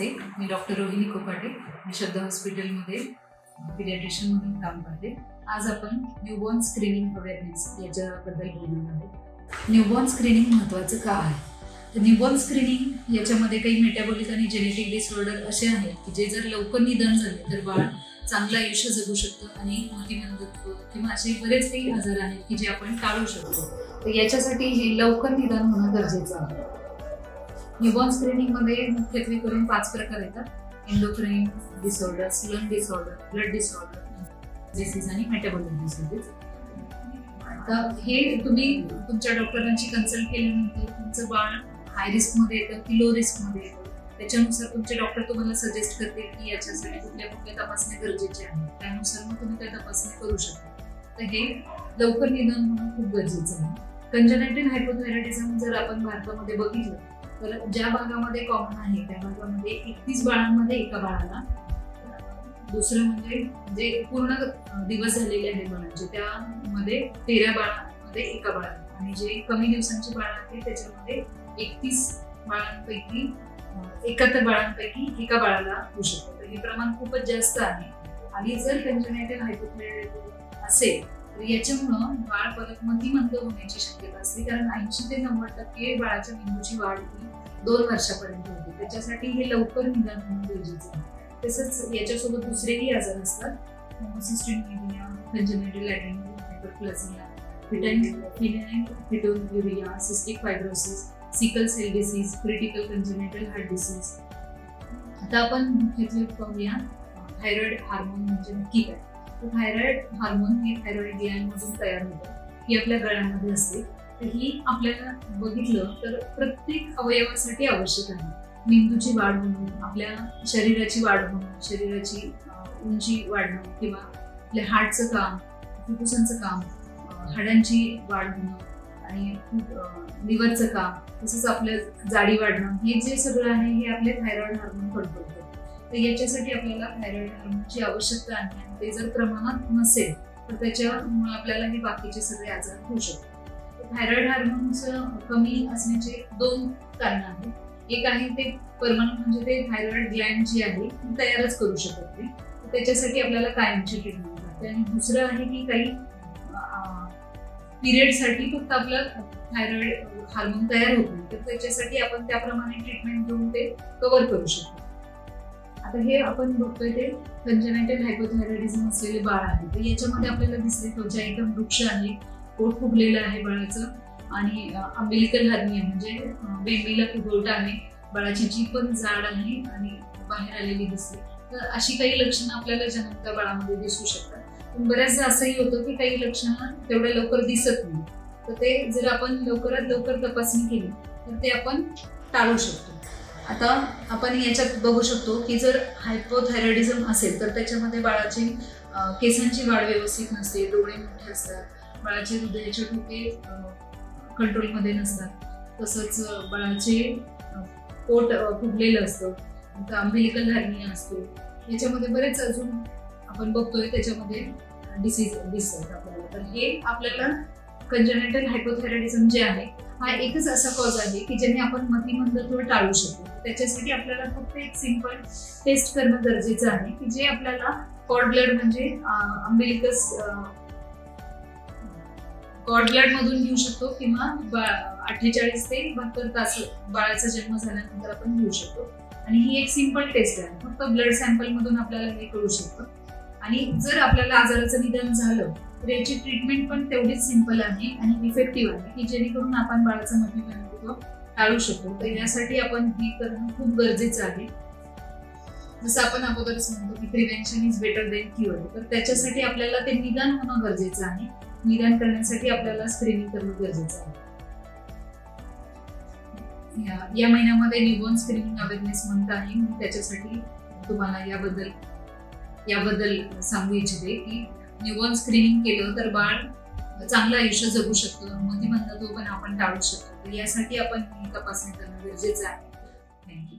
नमस्ते, मी doctor Rohini Kokate, मी श्रद्धा हॉस्पिटलमध्ये paediatrician म्हणून काम करते। आज आपण न्यूबॉर्न स्क्रीनिंग अवेअरनेस याच्याबद्दल बोलणार आहोत। न्यूबॉर्न स्क्रीनिंग महत्त्वाचं का आहे? तर न्यूबॉर्न स्क्रीनिंग याच्यामध्ये काही मेटाबॉलिक आणि जेनेटिक डिसऑर्डर असे आहेत की जे जर लवकर निदान झाले तर बाळ चांगलं आयुष्य जगू शकतं आणि मतिमंदत्व किंवा असे बरेच काही आजार आहेत की जे आपण टाळू शकतो। तर याच्यासाठी हे लवकर निदान होणं गरजेचं आहे। न्यूबॉर्न स्क्रीनिंगमध्ये मुख्यत्वे करून 5 प्रकार येतात: endocrine disorders, lung disorder, blood disorder, disease आणि मेटाबॉलिक डिसीजेस। तर हे तुम्ही तुमच्या डॉक्टरांची कन्सल्ट केल्यानंतर तुमचं बाळ हाय रिस्कमध्ये येतं की लो रिस्कमध्ये येतं त्याच्यानुसार तुमचे डॉक्टर तुम्हाला सजेस्ट करतील की याच्यासाठी कुठल्या कुठल्या तपासण्या गरजेच्या आहेत, त्यानुसार मग तुम्ही त्या तपासण्या करू शकता। तर हे लवकर निदान होणं खूप गरजेचं आहे। कंजेनायटल हायपोथायरॉइडिझम जर आपण भारतामध्ये बघितलं तर ज्या भागामध्ये कॉमन आहे त्या भागामध्ये 31 बाळांमध्ये एका बाळाला, दुसरं म्हणजे जे पूर्ण दिवस झालेले आहेत बाळांचे त्यामध्ये 13 बाळांमध्ये एका बाळाला, आणि जे कमी दिवसांची बाळ आहेत त्याच्यामध्ये 31 बाळांपैकी 71 बाळांपैकी एका बाळाला होऊ शकतं। तर हे प्रमाण खूपच जास्त आहे। आणि जर कंजेनायटल हायपोथायरॉइडिझम असेल तर याच्यामुळं बाळ परत मतिमंद होण्याची शक्यता असते, कारण 80 ते 90% बाळाच्या मेंदूची वाढ ही 2 वर्षापर्यंत होते। त्याच्यासाठी हे लवकर निदान होणं गरजेचं आहे। तसंच याच्यासोबत दुसरेही आजार असतात: homocystine media, congenital adenoid hyperplasia, phenylketonuria, cystic fibrosis, sickle cell disease, critical congenital heart disease. आता आपण मुख्यत्वे पाहूया थायरॉइड हार्मोन म्हणजे नक्की काय। तर थायरॉइड हार्मोन हे थायरॉइड ग्लँडमधून तयार होतं, ही आपल्या गळ्यामध्ये असते। तर ही आपल्याला बघितलं तर प्रत्येक अवयवासाठी आवश्यक आहे। मेंदूची वाढ होणं, आपल्या शरीराची वाढ होणं, शरीराची उंची वाढणं किंवा आपल्या हार्टचं काम, फुफ्फुसांचं काम, हाडांची वाढ होणं आणि लिव्हरचं काम, तसंच आपल्या जाडी वाढणं, हे जे सगळं आहे हे आपले थायरॉइड हार्मोन कंट्रोल करतं। तर याच्यासाठी आपल्याला थायरॉइड हार्मोनची आवश्यकता आहे, आणि ते जर प्रमाणात नसेल तर त्याच्यामुळे आपल्याला हे बाकीचे सगळे आजार होऊ शकतात। थायरॉइड हार्मोनचं कमी असण्याचे 2 कारण आहेत। एक आहे ते परमनंट, म्हणजे ते थायरॉइड ग्लँड जी आहे ती तयारच करू शकत नाही, तर त्याच्यासाठी आपल्याला कायमची ट्रीटमेंट लागते। आणि दुसरं आहे की काही पिरियडसाठी फक्त आपलं थायरॉइड हार्मोन तयार होत नाही, तर त्याच्यासाठी आपण त्याप्रमाणे ट्रीटमेंट घेऊन ते कव्हर करू शकतो। आता हे आपण बघतोय ते कंजेनायटल हायपोथायरॉइडिझम असलेले बाळ आहे। तर याच्यामध्ये आपल्याला दिसते त्वचा एकदम वृक्ष आहे, पोट फुगलेलं आहे बाळाचं, आणि अम्बिलिकल हर्निया म्हणजे बेंबीला फुगवटा आहे, बाळाची जीभ पण जाड आहे आणि बाहेर आलेली दिसते। तर अशी काही लक्षणं आपल्याला जन्मत्या बाळामध्ये दिसू शकतात। पण बऱ्याचदा असंही होतं की काही लक्षणं तेवढ्या लवकर दिसत नाही, तर ते जर आपण लवकरात लवकर तपासणी केली तर ते आपण टाळू शकतो। आता आपण याच्यात बघू शकतो की जर हायपोथायरॉइडिझम असेल तर त्याच्यामध्ये बाळाची केसांची वाढ व्यवस्थित नसते, डोळे मोठे असतात, बाळाचे हृदयाचे ठोके कंट्रोलमध्ये नसतात, तसंच बाळाचे पोट फुगलेलं असतं, अम्बिलिकल हर्निया असतो, याच्यामध्ये बरेच अजून आपण बघतोय त्याच्यामध्ये डिसीज दिसतात आपल्याला। तर हे आपल्याला कंजेनायटल हायपोथायरॉइडिझम जे आहे हा एकच असा कॉज आहे की ज्याने आपण मतिमंदत्व टाळू शकतो। त्याच्यासाठी आपल्याला फक्त एक सिंपल टेस्ट करणं गरजेचं आहे की जे आपल्याला कॉर्ड ब्लड म्हणजे अम्बिलिकस कॉर्ड ब्लड मधून घेऊ शकतो, किंवा 48 ते 72 तास बाळाचा जन्म झाल्यानंतर आपण घेऊ शकतो। आणि ही एक सिंपल टेस्ट आहे, फक्त ब्लड सॅम्पल मधून आपल्याला हे कळू शकतं। आणि जर आपल्याला आजाराचं निदान झालं तर याची ट्रीटमेंट पण तेवढीच सिंपल आहे आणि इफेक्टिव्ह आहे की जेणेकरून आपण बाळाचं मतिमंदत्व टाळू शकतो। तर यासाठी आपण हे करणं खूप गरजेचं आहे। जसं आपण अगोदरच म्हणतो की prevention is better than cure, तर त्याच्यासाठी आपल्याला ते निदान होणं गरजेचं आहे। निदान करण्यासाठी आपल्याला स्क्रीनिंग करणं गरजेचं आहे। या महिन्यामध्ये न्यूबॉर्न स्क्रीनिंग अवेअरनेस मंथ आहे, मी त्याच्यासाठी तुम्हाला याबद्दल सांगू इच्छिते की न्यूबॉर्न स्क्रीनिंग केलं तर बाळ चांगलं आयुष्य जगू शकतं, मतिमंदत्व पण आपण टाळू शकतो। तर यासाठी आपण ही तपासणी करणं गरजेचं आहे। थँक्यू।